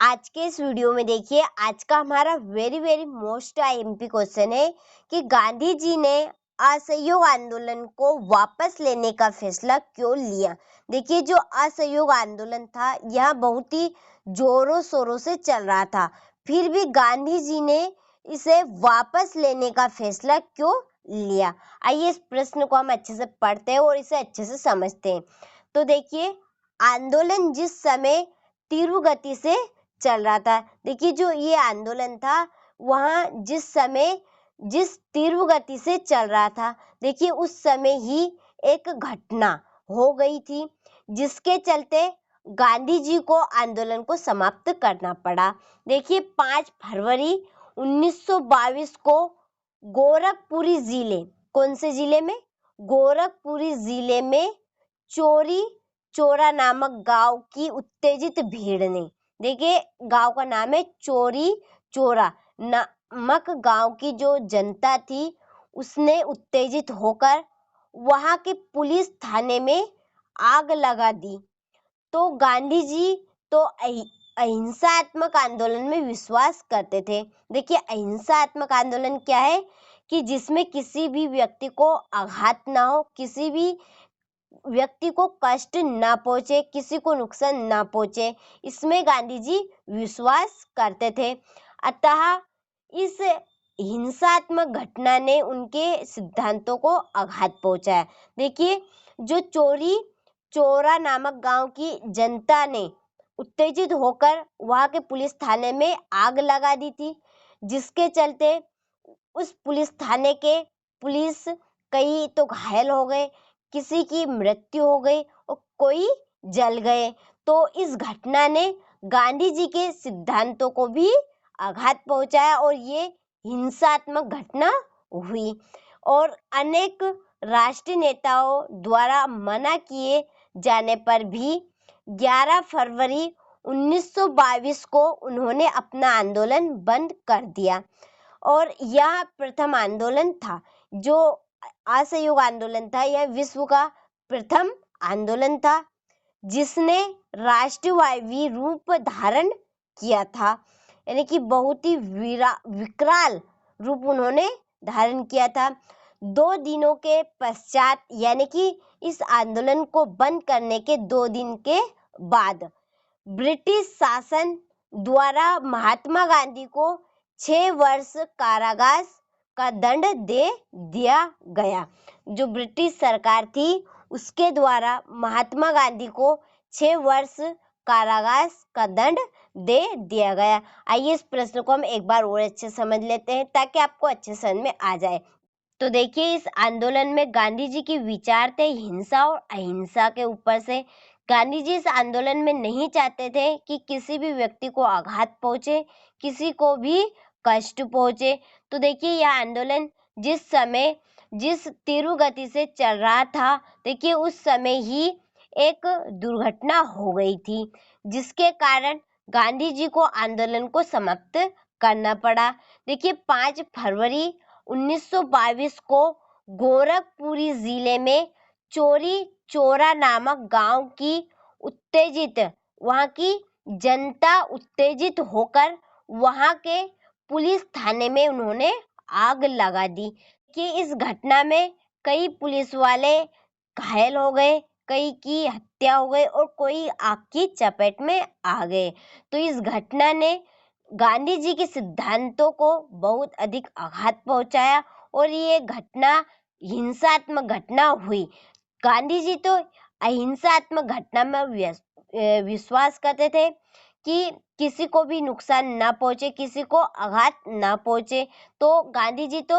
आज के इस वीडियो में देखिए, आज का हमारा वेरी मोस्ट आईएमपी क्वेश्चन है कि गांधी जी ने असहयोग आंदोलन को वापस लेने का फैसला क्यों लिया। देखिए, जो असहयोग आंदोलन था यह बहुत ही जोरों शोरों से चल रहा था, फिर भी गांधी जी ने इसे वापस लेने का फैसला क्यों लिया। आइए इस प्रश्न को हम अच्छे से पढ़ते हैं और इसे अच्छे से समझते हैं। तो देखिए, आंदोलन जिस समय तीव्र गति से चल रहा था, देखिए जो ये आंदोलन था वहाँ जिस तीव्र गति से चल रहा था, देखिए उस समय ही एक घटना हो गई थी जिसके चलते गांधी जी को आंदोलन को समाप्त करना पड़ा। देखिए 5 फरवरी 1922 को गोरखपुरी जिले, कौन से जिले में? गोरखपुरी जिले में चोरी चोरा नामक गांव की उत्तेजित भीड़ ने, देखिए गांव का नाम है चोरी चोरा नामक गांव की जो जनता थी उसने उत्तेजित होकर वहां के पुलिस थाने में आग लगा दी। तो गांधी जी तो अहिंसात्मक आंदोलन में विश्वास करते थे। देखिए अहिंसात्मक आंदोलन क्या है कि जिसमें किसी भी व्यक्ति को आघात ना हो, किसी भी व्यक्ति को कष्ट ना पहुंचे, किसी को नुकसान ना पहुंचे, इसमें गांधी जी विश्वास करते थे। अतः इस हिंसात्मक घटना ने उनके सिद्धांतों को आघात पहुंचाया। देखिए जो चोरी चोरा नामक गांव की जनता ने उत्तेजित होकर वहां के पुलिस थाने में आग लगा दी थी, जिसके चलते उस पुलिस थाने के पुलिस कई तो घायल हो गए, किसी की मृत्यु हो गई और कोई जल गए। तो इस घटना ने गांधी जी के सिद्धांतों को भी आघात पहुंचाया और ये हिंसात्मक घटना हुई और अनेक राष्ट्रीय नेताओं द्वारा मना किए जाने पर भी 11 फरवरी 1922 को उन्होंने अपना आंदोलन बंद कर दिया और यह प्रथम आंदोलन था, जो असहयोग आंदोलन था, यह विश्व का प्रथम आंदोलन था जिसने राष्ट्रव्यापी रूप धारण किया था, यानी कि बहुत ही विकराल रूप उन्होंने धारण किया था। 2 दिनों के पश्चात, यानी कि इस आंदोलन को बंद करने के 2 दिन के बाद ब्रिटिश शासन द्वारा महात्मा गांधी को 6 वर्ष कारावास का दंड दे दिया गया। जो ब्रिटिश सरकार थी उसके द्वारा महात्मा गांधी को 6 वर्ष कारावास का दंड दे दिया गया। आइए इस प्रश्न को हम एक बार और अच्छे समझ लेते हैं ताकि आपको अच्छे समझ में आ जाए। तो देखिए इस आंदोलन में गांधी जी की विचार थे हिंसा और अहिंसा के ऊपर से। गांधी जी इस आंदोलन में नहीं चाहते थे कि किसी भी व्यक्ति को आघात पहुंचे, किसी को भी कष्ट पहुंचे। तो देखिए यह आंदोलन जिस तीव्र गति से चल रहा था, देखिए उस समय ही एक दुर्घटना हो गई थी जिसके कारण गांधी जी को आंदोलन को समाप्त करना पड़ा। देखिए 5 फरवरी 1922 को गोरखपुरी जिले में चोरी चोरा नामक गांव की वहां की जनता उत्तेजित होकर वहां के पुलिस थाने में उन्होंने आग लगा दी कि इस घटना में कई पुलिस वाले घायल हो गए, कई की हत्या हो गई और कोई आग की चपेट में आ गए। तो इस घटना ने गांधी जी के सिद्धांतों को बहुत अधिक आघात पहुंचाया और ये घटना हिंसात्मक घटना हुई। गांधी जी तो अहिंसात्मक घटना में विश्वास करते थे कि किसी को भी नुकसान ना पहुंचे, किसी को आघात ना पहुंचे। तो गांधी जी तो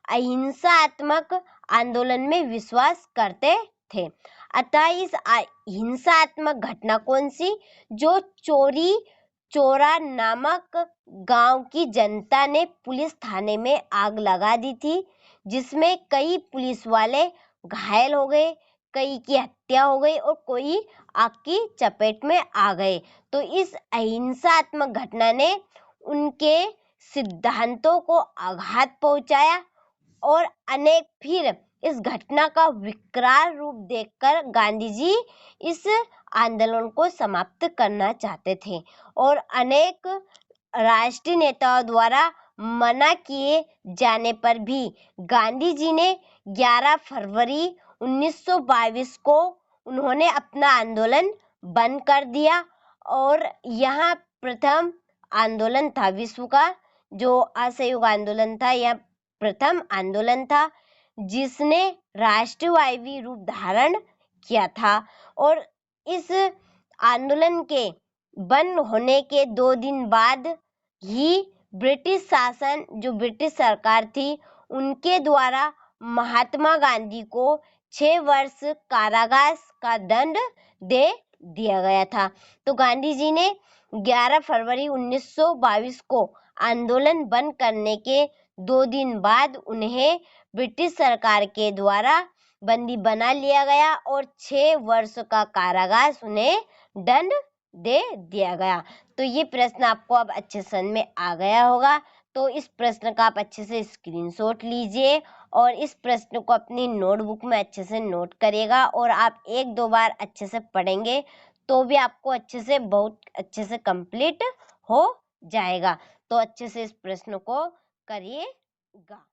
अहिंसात्मक आंदोलन में विश्वास करते थे। अतः इस हिंसात्मक घटना कौन सी? जो चोरी चोरा नामक गांव की जनता ने पुलिस थाने में आग लगा दी थी, जिसमें कई पुलिस वाले घायल हो गए, कई की हत्या हो गई और कोई आग की चपेट में आ गए। तो इस अहिंसात्मक घटना ने उनके सिद्धांतों को आघात पहुंचाया और फिर इस घटना का विकराल रूप देखकर गांधी जी इस आंदोलन को समाप्त करना चाहते थे और अनेक राष्ट्रीय नेताओं द्वारा मना किए जाने पर भी गांधी जी ने 11 फरवरी 1922 को उन्होंने अपना आंदोलन बंद कर दिया और यहाँ प्रथम आंदोलन था विश्व का जो असहयोग आंदोलन था। यह प्रथम आंदोलन था जिसने राष्ट्रवादी रूप धारण किया था और इस आंदोलन के बंद होने के 2 दिन बाद ही ब्रिटिश शासन जो ब्रिटिश सरकार थी उनके द्वारा महात्मा गांधी को 6 वर्ष कारावास का दंड दे दिया गया था। तो गांधी जी ने 11 फरवरी 1922 को आंदोलन बंद करने के 2 दिन बाद उन्हें ब्रिटिश सरकार के द्वारा बंदी बना लिया गया और 6 वर्ष का कारावास उन्हें दंड दे दिया गया। तो ये प्रश्न आपको अब अच्छे समझ में आ गया होगा। तो इस प्रश्न का आप अच्छे से स्क्रीनशॉट लीजिए और इस प्रश्न को अपनी नोटबुक में अच्छे से नोट करिएगा और आप 1-2 बार अच्छे से पढ़ेंगे तो भी आपको अच्छे से बहुत अच्छे से कंप्लीट हो जाएगा। तो अच्छे से इस प्रश्न को करिएगा।